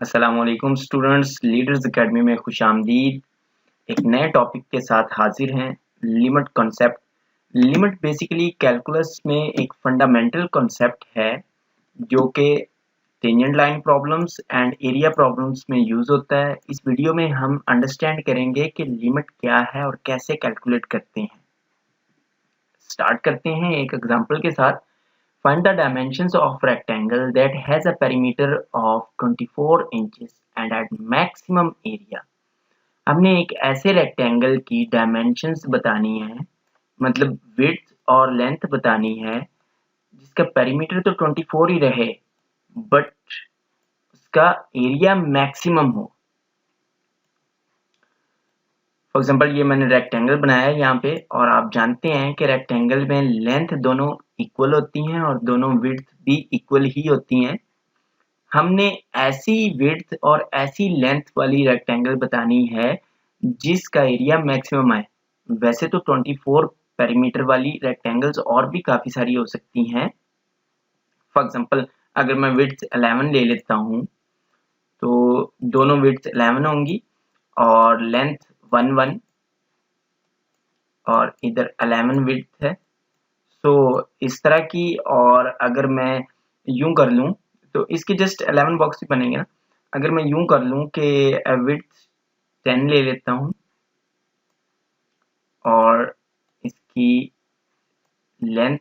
अस्सलामुअलैकुम students, leaders academy में खुशामदीद। एक नए टॉपिक के साथ हाजिर हैं। Limit concept. Limit basically calculus में एक फंडामेंटल कॉन्सेप्ट है जो कि tangent line problems and area problems में यूज होता है। इस वीडियो में हम अंडरस्टैंड करेंगे कि लिमिट क्या है और कैसे कैलकुलेट करते हैं। स्टार्ट करते हैं एक एग्जांपल के साथ। Find the dimensions of rectangle that has a perimeter of 24 inches and at maximum area। हमने एक ऐसे रेक्टेंगल की डायमेंशंस बतानी है, मतलब विड्थ और लेंथ बतानी है, जिसका पेरीमीटर तो 24 ही रहे बट उसका एरिया मैक्सिमम हो। फॉर एग्जांपल ये मैंने रेक्टेंगल बनाया है यहाँ पे, और आप जानते हैं कि रेक्टेंगल में लेंथ दोनों इक्वल होती हैं और दोनों विड्थ भी इक्वल ही होती हैं। हमने ऐसी विड्थ और ऐसी लेंथ वाली रेक्टेंगल बतानी है जिसका एरिया मैक्सिमम है। वैसे तो 24 पेरीमीटर वाली रेक्टेंगल्स और भी काफी सारी हो सकती हैं। फॉर एग्जांपल अगर मैं विड्थ 11 ले लेता हूँ तो दोनों विड्थ 11 होंगी और लेंथ 1 और इधर 11 विड्थ है। सो इस तरह की, और अगर मैं यूं कर लूं तो इसके जस्ट 11 बॉक्स ही बनेंगे ना। अगर मैं यूं कर लूं कि विड्थ 10 ले लेता हूं और इसकी लेंथ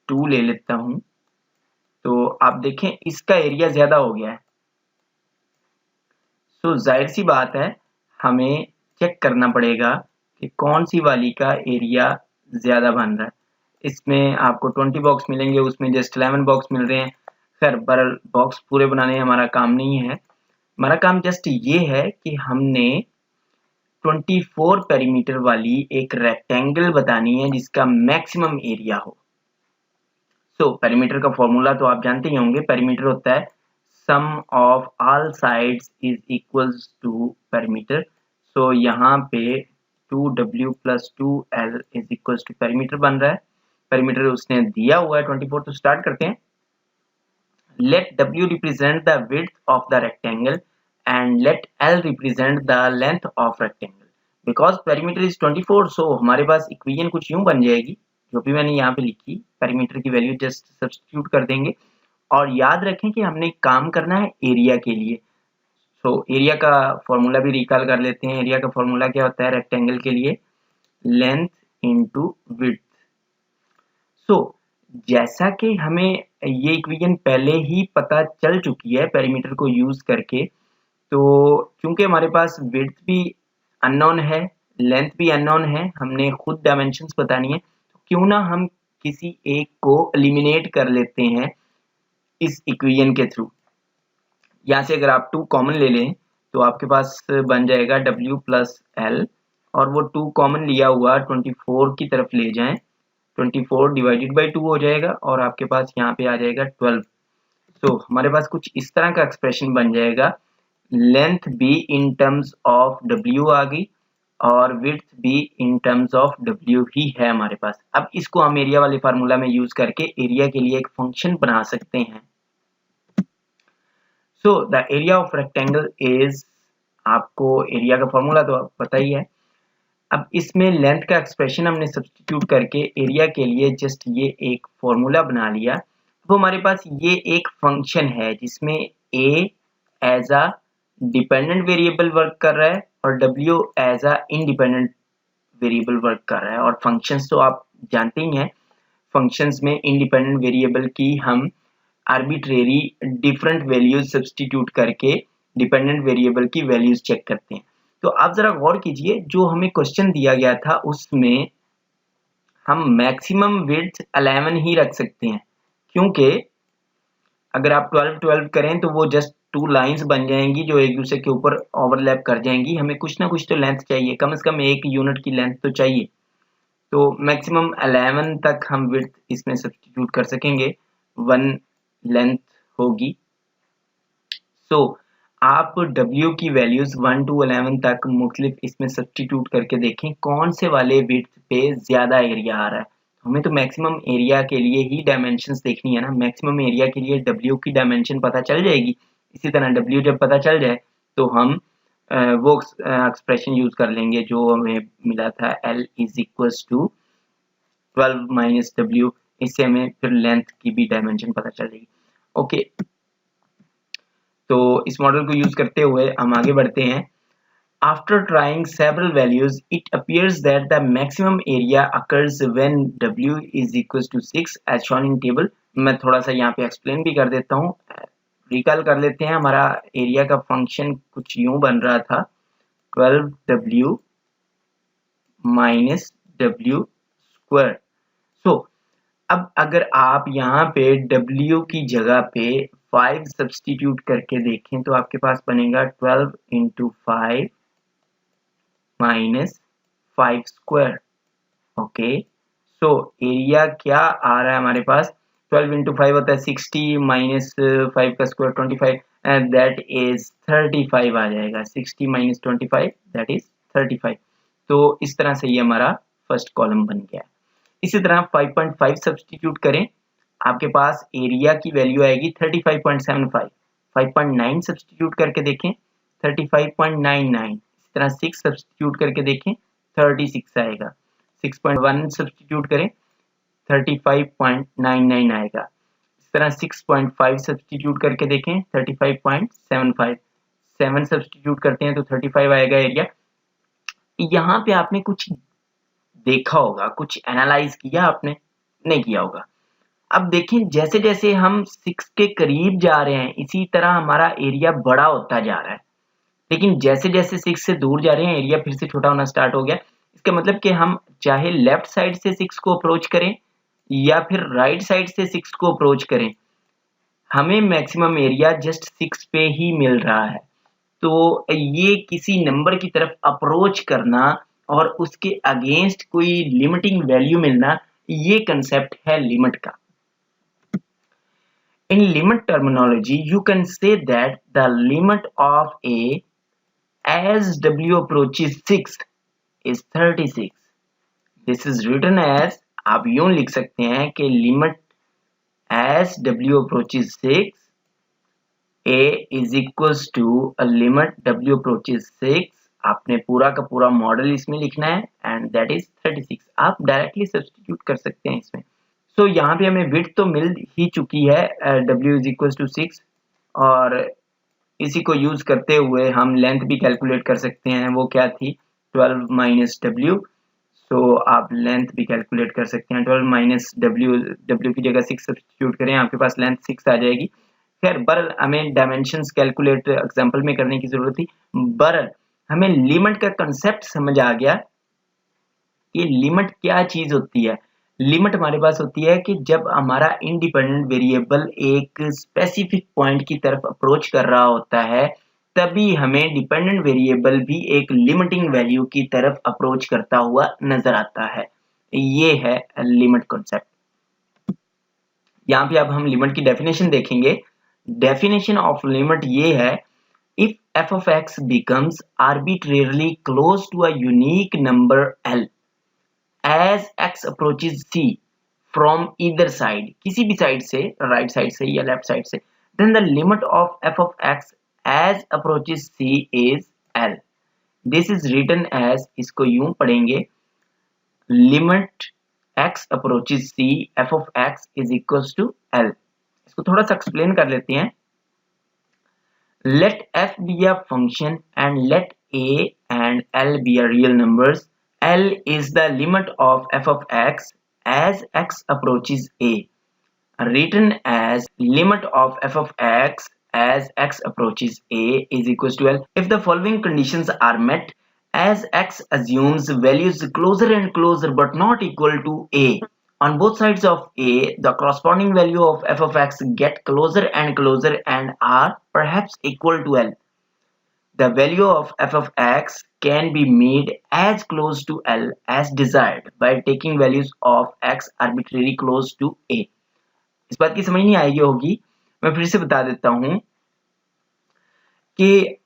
2 ले लेता हूं, तो आप देखें इसका एरिया ज्यादा हो गया है। सो जाहिर सी बात है हमें चेक करना पड़ेगा कि कौन सी वाली का एरिया ज्यादा बन रहा है। इसमें आपको 20 बॉक्स मिलेंगे, उसमें जस्ट 11 बॉक्स मिल रहे हैं। खैर बहरहाल बॉक्स पूरे बनाने हमारा काम नहीं है। हमारा काम जस्ट ये है कि हमने 24 पेरीमीटर वाली एक रेक्टेंगल बतानी है जिसका मैक्सिमम एरिया हो। सो पेरीमीटर का फॉर्मूला तो आप जानते ही होंगे। पेरीमीटर होता है sum of all sides is equals to perimeter. So यहाँ पे 2w plus 2l is equals to perimeter बन रहा है। पेरीमीटर उसने दिया हुआ है 24। तो स्टार्ट करते हैं। Let w represent the width of the rectangle and let L represent the length of rectangle. Because perimeter is 24, so हमारे पास इक्वेशन कुछ यूं बन जाएगी, जो भी मैंने यहाँ पे लिखी। पेरीमीटर की वैल्यू जस्ट सब्स्टिट्यूट कर देंगे और याद रखें कि हमने काम करना है एरिया के लिए। सो एरिया का फॉर्मूला भी रिकॉल कर लेते हैं। एरिया का फॉर्मूला क्या होता है रेक्टेंगल के लिए? Length into width. सो जैसा कि हमें ये इक्वेशन पहले ही पता चल चुकी है पेरीमीटर को यूज करके, तो क्योंकि हमारे पास विड्थ भी अननोन है, लेंथ भी अननोन है, हमने खुद डायमेंशंस बतानी है, तो क्यों ना हम किसी एक को एलिमिनेट कर लेते हैं इस इक्वेशन के थ्रू। यहाँ से अगर आप 2 कॉमन ले लें तो आपके पास बन जाएगा w प्लस एल, और वो 2 कॉमन लिया हुआ 24 की तरफ ले जाएं, 24 डिवाइडेड बाई 2 हो जाएगा और आपके पास यहाँ पे आ जाएगा 12। सो हमारे पास कुछ इस तरह का एक्सप्रेशन बन जाएगा। लेंथ भी इन टर्म्स ऑफ w आ गई और विड्थ भी इन टर्म्स ऑफ w ही है हमारे पास। अब इसको हम एरिया वाले फार्मूला में यूज करके एरिया के लिए एक फंक्शन बना सकते हैं। So the area of rectangle is, आपको एरिया का फॉर्मूला तो पता ही है। अब इसमें लेंथ का एक्सप्रेशन हमने सब्स्टिट्यूट करके एरिया के लिए जस्ट ये एक फॉर्मूला बना लिया। अब हमारे पास ये एक फंक्शन है जिसमें a as a dependent variable work कर रहा है और w as a independent variable work कर रहा है। और फंक्शंस तो आप जानते ही हैं, फंक्शंस में इंडिपेंडेंट वेरिएबल की हम आर्बिट्रेरी डिफरेंट वैल्यूज सब्स्टिट्यूट करके डिपेंडेंट वेरिएबल की वैल्यूज चेक करते हैं। तो आप जरा गौर कीजिए, जो हमें क्वेश्चन दिया गया था उसमें हम मैक्सिमम विड्थ 11 ही रख सकते हैं, क्योंकि अगर आप 12 करें तो वो जस्ट 2 लाइंस बन जाएंगी जो एक दूसरे के ऊपर ओवरलैप कर जाएंगी। हमें कुछ ना कुछ तो लेंथ चाहिए, कम से कम एक यूनिट की लेंथ तो चाहिए। तो मैक्सिमम 11 तक हम विड्थ इसमें सब्स्टिट्यूट कर सकेंगे, 1 लेंथ होगी। सो आप W की वैल्यूज 1 to 11 तक मुख्तलिफ इसमें सब्स्टिट्यूट करके देखें कौन से वाले विड्थ पे ज्यादा एरिया आ रहा है। हमें तो मैक्सिमम एरिया के लिए ही डायमेंशंस देखनी है ना। मैक्सिमम एरिया के लिए W की डायमेंशन पता चल जाएगी, इसी तरह W जब पता चल जाए तो हम वो एक्सप्रेशन यूज कर लेंगे जो हमें मिला था L इज इक्वल्स टू 12 माइनस W। इससे हमें फिर लेंथ की भी डायमेंशन पता चल जाएगी। ओके, तो इस मॉडल को यूज करते हुए हम आगे बढ़ते हैं। After trying several values, it appears that the maximum area occurs when W is equals to 6 as shown in table। मैं थोड़ा सा यहाँ पे एक्सप्लेन भी कर देता हूँ, रिकॉल कर लेते हैं। हमारा एरिया का फंक्शन कुछ यूं बन रहा था 12W माइनस W स्क्वायर। सो अब अगर आप यहाँ पे W की जगह पे 5 सब्स्टिट्यूट करके देखें तो आपके पास बनेगा 12 into 5 minus 5 square. Okay, so area क्या आ रहा है हमारे पास, 12 इंटू 5 होता है 60 माइनस 5 का स्क्वायर 25 एंड दैट इज 35 आ जाएगा। 60 माइनस 25 दैट इज 35। तो इस तरह से ये हमारा फर्स्ट कॉलम बन गया। इसी तरह 5.5 सब्स्टिट्यूट करें, आपके पास एरिया की वैल्यू आएगी 35.75। 5.9 सब्स्टिट्यूट करके देखें 35.99। इस तरह 6 सब्स्टिट्यूट करके देखें 36 आएगा। 6.1 सब्स्टिट्यूट करें 35.99 आएगा। इस तरह 6.5 सब्स्टिट्यूट करके देखें 35.75। 7 सब्स्टिट्यूट करते हैं तो 35 आएगा एरिया। यहाँ पे आपने कुछ देखा होगा, कुछ एनालाइज किया आपने, नहीं किया होगा। अब देखें जैसे जैसे हम 6 के करीब जा रहे हैं इसी तरह हमारा एरिया बड़ा होता जा रहा है, लेकिन जैसे जैसे 6 से दूर जा रहे हैं एरिया फिर से छोटा होना स्टार्ट हो गया। इसका मतलब कि हम चाहे लेफ्ट साइड से 6 को अप्रोच करें या फिर राइट साइड से 6 को अप्रोच करें, हमें मैक्सिमम एरिया जस्ट 6 पे ही मिल रहा है। तो ये किसी नंबर की तरफ अप्रोच करना और उसके अगेंस्ट कोई लिमिटिंग वैल्यू मिलना, ये कंसेप्ट है लिमिट का। In limit terminology, you can say that the limit of A as W approaches 6 is 36. This is written as, आप यूं लिख सकते हैं कि limit as W approaches 6, A is equals to a limit W approaches 6। आपने पूरा का पूरा मॉडल इसमें लिखना है and that is 36। आप डायरेक्टली सब्स्टिट्यूट कर सकते हैं इसमें। सो यहाँ पे हमें विड्थ तो मिल ही चुकी है W is equals to 6, और इसी को यूज करते हुए हम लेंथ भी कैलकुलेट कर सकते हैं। वो क्या थी 12 माइनस W। सो आप लेंथ भी कैलकुलेट कर सकते हैं। 12 माइनस W की जगह 6 सब्स्टिट्यूट करें, आपके पास लेंथ 6 आ जाएगी। खैर बहरहाल हमें डायमेंशंस कैलकुलेट एग्जांपल में करने की जरूरत थी। बहरहाल हमें लिमिट का कंसेप्ट समझ आ गया। ये लिमिट क्या चीज होती है। लिमिट हमारे पास होती है कि जब हमारा इंडिपेंडेंट वेरिएबल एक स्पेसिफिक पॉइंट की तरफ अप्रोच कर रहा होता है, तभी हमें डिपेंडेंट वेरिएबल भी एक लिमिटिंग वैल्यू की तरफ अप्रोच करता हुआ नजर आता है। ये है लिमिट कॉन्सेप्ट। यहाँ पे अब हम लिमिट की डेफिनेशन देखेंगे। डेफिनेशन ऑफ लिमिट ये है, if f of x becomes arbitrarily close to a unique number L as x approaches C from either side, किसी भी साइड से, राइट साइड से या लेफ्ट साइड से, then the limit of f of x as approaches C is L। This is written as, इसको यूं पढ़ेंगे, limit x approaches C f of x is equals to L। इसको थोड़ा सा explain कर लेते हैं। Let f be a function and let a and L be a real numbers. L is the limit of f of x as x approaches a, written as limit of f of x as x approaches a is equals to L if the following conditions are met, as x assumes values closer and closer but not equal to a. On both sides of a, the corresponding value of f of x get closer and closer and are perhaps equal to L. The value of f of x can be made as close to L as desired by taking values of x arbitrarily close to a. इस बात की समझ नहीं आएगी होगी, मैं फिर से बता देता हूं कि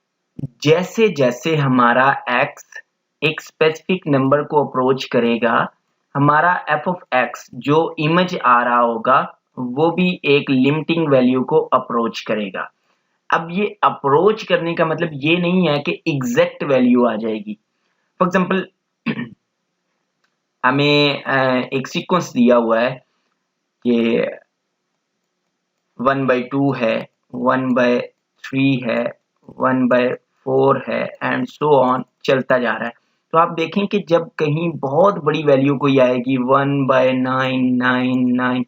जैसे जैसे हमारा x एक स्पेसिफिक नंबर को अप्रोच करेगा, हमारा f of x जो इमेज आ रहा होगा वो भी एक लिमिटिंग वैल्यू को अप्रोच करेगा। अब ये अप्रोच करने का मतलब ये नहीं है कि एग्जैक्ट वैल्यू आ जाएगी। फॉर एग्जांपल हमें एक सीक्वेंस दिया हुआ है कि 1/2 है, 1/3 है, 1/4 है एंड सो ऑन चलता जा रहा है। तो आप देखें कि जब कहीं बहुत बड़ी वैल्यू कोई आएगी 1/999,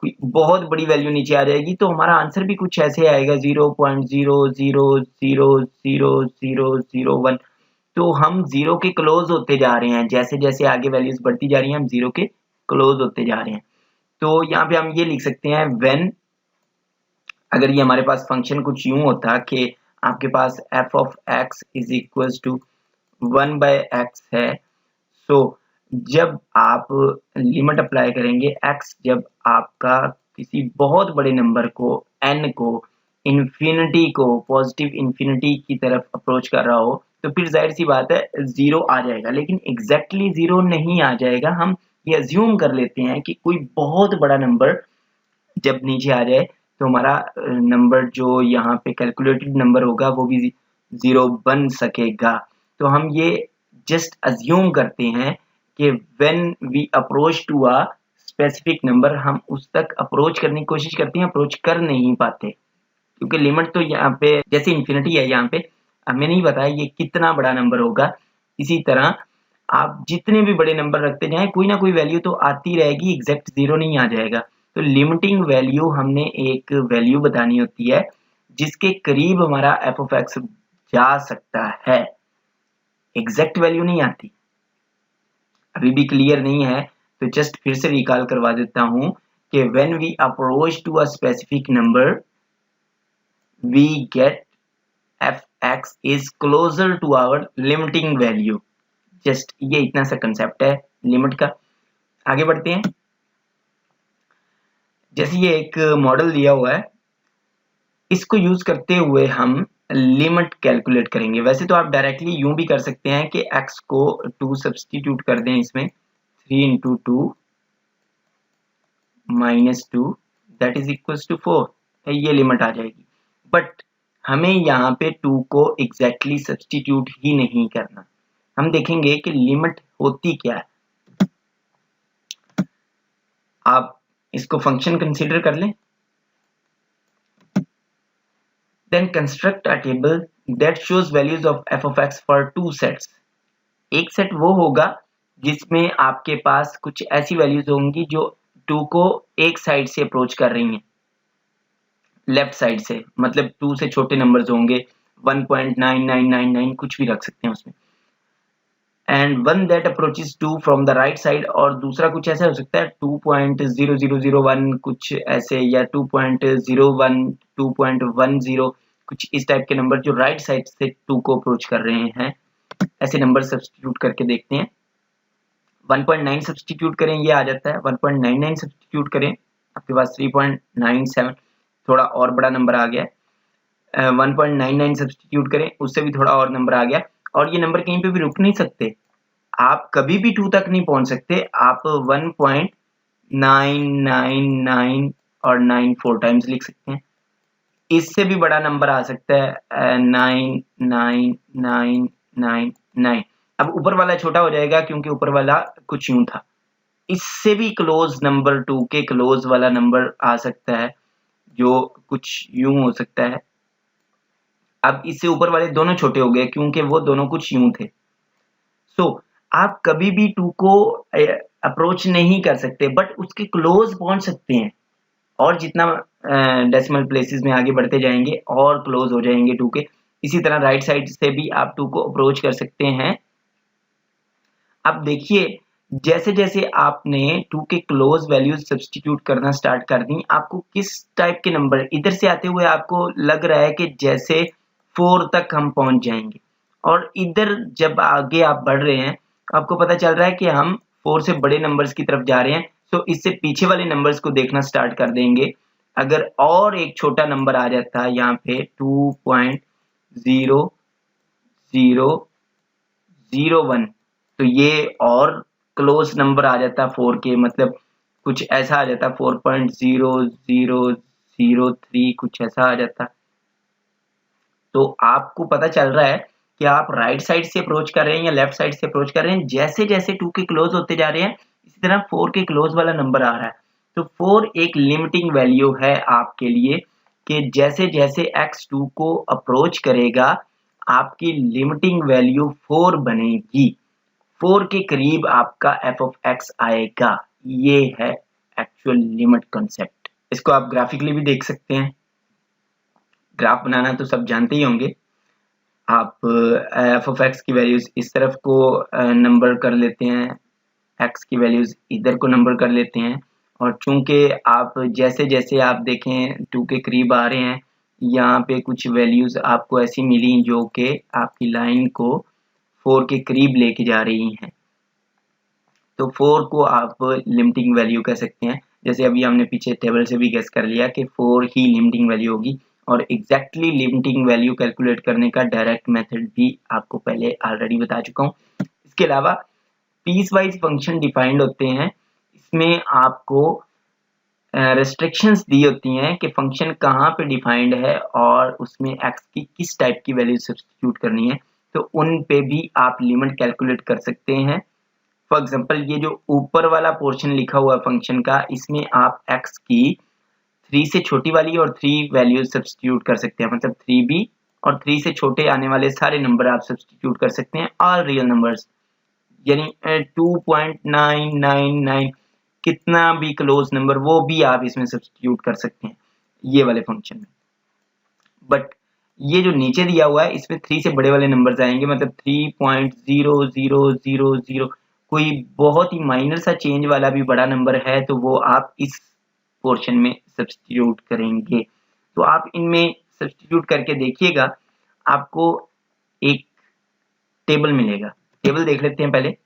कोई बहुत बड़ी वैल्यू नीचे आ जाएगी तो हमारा आंसर भी कुछ ऐसे आएगा 0.0000001। तो हम जीरो के क्लोज होते जा रहे हैं, जैसे जैसे आगे वैल्यूज बढ़ती जा रही हैं हम जीरो के क्लोज होते जा रहे हैं। तो यहाँ पे हम ये लिख सकते हैं व्हेन, अगर ये हमारे पास फंक्शन कुछ यूं होता कि आपके पास f of x is equal to 1/x है, सो जब आप लिमिट अप्लाई करेंगे x जब आपका किसी बहुत बड़े नंबर को n को इन्फिनिटी को पॉजिटिव इन्फिनिटी की तरफ अप्रोच कर रहा हो तो फिर जाहिर सी बात है जीरो आ जाएगा, लेकिन एग्जैक्टली जीरो नहीं आ जाएगा। हम ये अज्यूम कर लेते हैं कि कोई बहुत बड़ा नंबर जब नीचे आ जाए तो हमारा नंबर जो यहाँ पे कैलकुलेटेड नंबर होगा वो भी जीरो बन सकेगा। तो हम ये जस्ट अज्यूम करते हैं कि when we approach to a specific number, हम उस तक अप्रोच करने की कोशिश करते हैं, अप्रोच कर नहीं पाते क्योंकि लिमिट तो यहाँ पे जैसे इन्फिनिटी है, यहाँ पे हमें नहीं पता ये कितना बड़ा नंबर होगा। इसी तरह आप जितने भी बड़े नंबर रखते जाएं कोई ना कोई वैल्यू तो आती रहेगी, एग्जैक्ट जीरो नहीं आ जाएगा। तो लिमिटिंग वैल्यू हमने एक वैल्यू बतानी होती है जिसके करीब हमारा एफ ऑफ एक्स जा सकता है, एग्जैक्ट वैल्यू नहीं आती। अभी भी क्लियर नहीं है तो जस्ट फिर से रिकॉल करवा देता हूं कि when we approach to a specific number we get F X is closer to our limiting value. Just ये इतना सा कंसेप्ट है लिमिट का। आगे बढ़ते हैं। जैसे ये एक मॉडल दिया हुआ है, इसको यूज करते हुए हम लिमिट कैलकुलेट करेंगे। वैसे तो आप डायरेक्टली यूं भी कर सकते हैं कि x को 2 सब्स्टिट्यूट कर दें इसमें, 3 into 2 minus 2 that is equal to 4, ये लिमिट आ जाएगी। बट हमें यहाँ पे 2 को एग्जैक्टली सब्स्टिट्यूट ही नहीं करना, हम देखेंगे कि लिमिट होती क्या है। आप इसको फंक्शन कंसीडर कर लें। Then construct a table that shows values of f of x for two sets. एक सेट वो होगा जिसमें आपके पास कुछ ऐसी वैल्यूज होंगी जो 2 को एक साइड से अप्रोच कर रही हैं, लेफ्ट साइड से, मतलब 2 से छोटे नंबर्स होंगे, 1.9999 कुछ भी रख सकते हैं उसमें। And one that approaches 2 from the right side, और दूसरा कुछ ऐसा हो सकता है 2.0001 कुछ ऐसे, या 2.01 2.10 कुछ इस टाइप के नंबर जो राइट साइड से 2 को अप्रोच कर रहे हैं। ऐसे नंबर सब्स्टिट्यूट करके देखते हैं। 1.9 सब्स्टिट्यूट करें ये आ जाता है, 1.99 सब्स्टिट्यूट करें आपके पास 3.97, थोड़ा और बड़ा नंबर आ गया। 1.99 सब्स्टिट्यूट करें उससे भी थोड़ा और नंबर आ गया। और ये नंबर कहीं पे भी रुक नहीं सकते, आप कभी भी 2 तक नहीं पहुंच सकते। आप 1.999 और 9 4 टाइम्स लिख सकते हैं। इससे भी बड़ा नंबर आ सकता है 99999। अब ऊपर वाला छोटा हो जाएगा क्योंकि ऊपर वाला कुछ यूं था। इससे भी क्लोज नंबर 2 के क्लोज वाला नंबर आ सकता है जो कुछ यूं हो सकता है। अब इससे ऊपर वाले दोनों छोटे हो गए क्योंकि वो दोनों कुछ यूं थे। सो आप कभी भी 2 को अप्रोच नहीं कर सकते बट उसके क्लोज पहुंच सकते हैं, और जितना डेसिमल प्लेसेस में आगे बढ़ते जाएंगे और क्लोज हो जाएंगे 2 के। इसी तरह राइट साइड से भी आप 2 को अप्रोच कर सकते हैं। अब देखिए जैसे जैसे आपने 2 के क्लोज वैल्यूज सब्स्टिट्यूट करना स्टार्ट कर दी, आपको किस टाइप के नंबर इधर से आते हुए आपको लग रहा है कि जैसे 4 तक हम पहुंच जाएंगे, और इधर जब आगे आप बढ़ रहे हैं आपको पता चल रहा है कि हम 4 से बड़े नंबर्स की तरफ जा रहे हैं। तो इससे पीछे वाले नंबर्स को देखना स्टार्ट कर देंगे। अगर और एक छोटा नंबर आ जाता है यहाँ पे 2.0001, तो ये और क्लोज नंबर आ जाता 4 के, मतलब कुछ ऐसा आ जाता 4.0003 कुछ ऐसा आ जाता। तो आपको पता चल रहा है कि आप राइट साइड से अप्रोच कर रहे हैं या लेफ्ट साइड से अप्रोच कर रहे हैं। जैसे जैसे 2 के क्लोज होते जा रहे हैं इसी तरह 4 के क्लोज वाला नंबर आ रहा है। तो 4 एक लिमिटिंग वैल्यू है आपके लिए कि जैसे जैसे x2 को अप्रोच करेगा आपकी लिमिटिंग वैल्यू 4 बनेगी। 4 के करीब आपका f ऑफ x आएगा। ये है एक्चुअल लिमिट कॉन्सेप्ट। इसको आप ग्राफिकली भी देख सकते हैं। ग्राफ बनाना तो सब जानते ही होंगे। आप f ऑफ x की वैल्यूज इस तरफ को नंबर कर लेते हैं, x की वैल्यूज इधर को नंबर कर लेते हैं, और चूंकि आप जैसे जैसे आप देखें 2 के करीब आ रहे हैं, यहाँ पे कुछ वैल्यूज आपको ऐसी मिली जो कि आपकी लाइन को 4 के करीब लेके जा रही हैं। तो 4 को आप लिमिटिंग वैल्यू कह सकते हैं। जैसे अभी हमने पीछे टेबल से भी गेस कर लिया कि 4 ही लिमिटिंग वैल्यू होगी, और एग्जैक्टली लिमिटिंग वैल्यू कैलकुलेट करने का डायरेक्ट मेथड भी आपको पहले ऑलरेडी बता चुका हूँ। इसके अलावा पीस वाइज फंक्शन डिफाइंड होते हैं। इसमें आपको रेस्ट्रिक्शंस दी होती हैं कि फंक्शन कहाँ पे डिफाइंड है और उसमें x की किस टाइप की वैल्यू सब्स्टिट्यूट करनी है, तो उन पे भी आप लिमिट कैलकुलेट कर सकते हैं। फॉर एग्जांपल ये जो ऊपर वाला पोर्शन लिखा हुआ है फंक्शन का, इसमें आप x की 3 से छोटी वाली और 3 वैल्यूज सब्स्टिट्यूट कर सकते हैं, मतलब 3b और 3 से छोटे आने वाले सारे नंबर आप सब्स्टिट्यूट कर सकते हैं, ऑल रियल नंबर्स, यानी 2.999 कितना भी क्लोज नंबर वो भी आप इसमें सब्स्टिट्यूट कर सकते हैं ये वाले फंक्शन में। बट ये जो नीचे दिया हुआ है इसमें 3 से बड़े वाले नंबर्स आएंगे, मतलब 3.0000, कोई बहुत ही माइनर सा चेंज वाला भी बड़ा नंबर है तो वो आप इस पोर्शन में सब्स्टिट्यूट करेंगे। तो आप इनमें सब्स्टिट्यूट करके देखिएगा, आपको एक टेबल मिलेगा। टेबल देख लेते हैं पहले।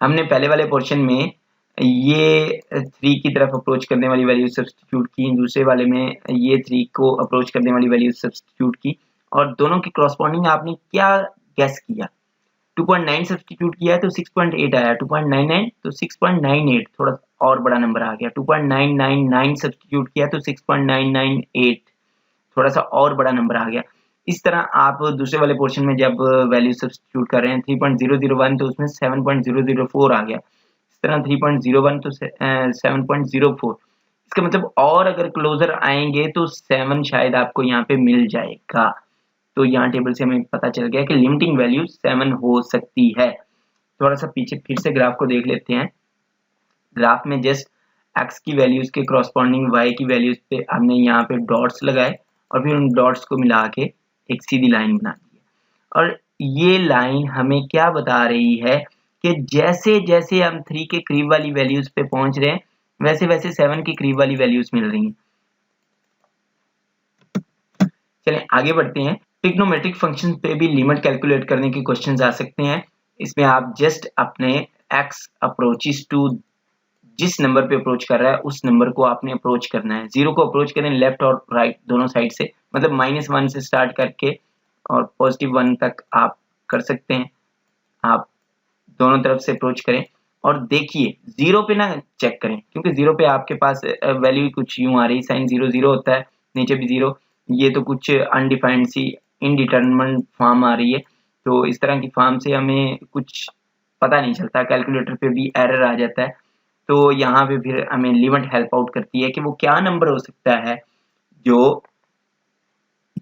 हमने पहले वाले पोर्शन में ये 3 की तरफ अप्रोच करने वाली वैल्यू सब्स्टिट्यूट की, दूसरे वाले में ये 3 को अप्रोच करने वाली वैल्यू सब्स्टिट्यूट की, और दोनों की करस्पॉन्डिंग आपने क्या गेस किया? 2.9 सब्स्टिट्यूट किया है तो 6.8 आया, 2.99 तो 6.98, थोड़ा और बड़ा नंबर आ गया। 2.999 सब्स्टिट्यूट किया तो 6.998, थोड़ा सा और बड़ा नंबर आ गया। इस तरह आप दूसरे वाले पोर्शन में जब वैल्यू सब्स्टिट्यूट कर रहे हैं 3.001 तो उसमें 7.004 आ गया, इस तरह 3.01 तो 7.04। इसका मतलब और अगर क्लोजर आएंगे तो 7 शायद आपको यहाँ पे मिल जाएगा। तो यहाँ टेबल से हमें पता चल गया कि लिमिटिंग वैल्यू 7 हो सकती है। थोड़ा सा पीछे फिर से ग्राफ को देख लेते हैं। ग्राफ में जस्ट x की वैल्यूज के करस्पॉन्डिंग y की वैल्यूज पे हमने यहाँ पे डॉट्स लगाए और फिर उन डॉट्स को मिला के एक सीधी लाइन बना दी है। और ये लाइन हमें क्या बता रही है कि जैसे जैसे हम 3 के करीब वाली वैल्यूज पे पहुंच रहे हैं वैसे वैसे 7 के करीब वाली वैल्यूज मिल रही हैं। चलें आगे बढ़ते हैं। ट्रिग्नोमेट्रिक फंक्शन पे भी लिमिट कैलकुलेट करने के क्वेश्चंस आ सकते हैं। इसमें आप जस्ट अपने x अप्रोचेस टू जिस नंबर पे अप्रोच कर रहा है उस नंबर को आपने अप्रोच करना है। 0 को अप्रोच करें लेफ्ट और राइट दोनों साइड से, मतलब -1 से स्टार्ट करके और +1 तक आप कर सकते हैं। आप दोनों तरफ से अप्रोच करें और देखिए 0 पे ना चेक करें, क्योंकि 0 पे आपके पास वैल्यू कुछ यूं आ रही, साइन 0 0 होता है, नीचे भी 0, ये तो कुछ अनडिफाइंड सी इनडिटरमिनेट फॉर्म आ रही है। तो इस तरह की फॉर्म से हमें कुछ पता नहीं चलता, कैलकुलेटर पे भी एरर आ जाता है। तो यहाँ पे फिर हमें लिमिट हेल्प आउट करती है कि वो क्या नंबर हो सकता है जो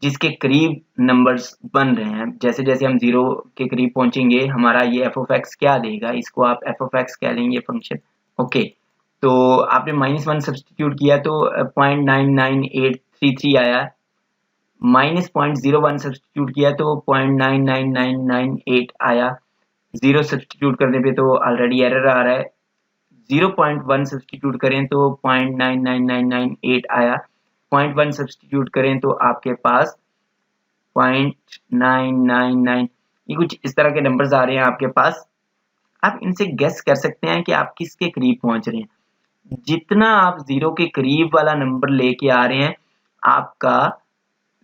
जिसके करीब नंबर्स बन रहे हैं। जैसे जैसे हम 0 के करीब पहुंचेंगे हमारा ये f ऑफ x क्या देगा, इसको आप f ऑफ x कह लेंगे फंक्शन। ओके, तो आपने -1 सब्स्टिट्यूट किया तो 0.99833 आया, -0.01 सब्स्टिट्यूट किया तो 0.99998 आया, 0 सब्स्टिट्यूट करने पे तो ऑलरेडी एरर आ रहा है, 0.1 सब्स्टिट्यूट करें तो 0.99998 आया, 0.1 सब्स्टिट्यूट करें तो आपके पास 0.999, ये कुछ इस तरह के नंबर्स आ रहे हैं आपके पास। आप इनसे गेस कर सकते हैं कि आप किसके करीब पहुंच रहे हैं। जितना आप 0 के करीब वाला नंबर लेके आ रहे हैं आपका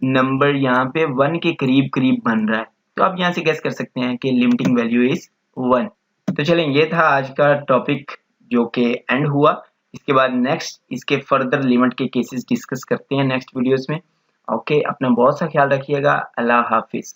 नंबर यहाँ पे 1 के करीब करीब बन रहा है, तो आप यहाँ से गेस कर सकते हैं कि लिमिटिंग वैल्यू इज 1। तो चलें, ये था आज का टॉपिक जो कि एंड हुआ। इसके बाद नेक्स्ट इसके फर्दर लिमिट के केसेस डिस्कस करते हैं नेक्स्ट वीडियोस में। ओके, अपना बहुत सा ख्याल रखिएगा। अल्लाह हाफिज।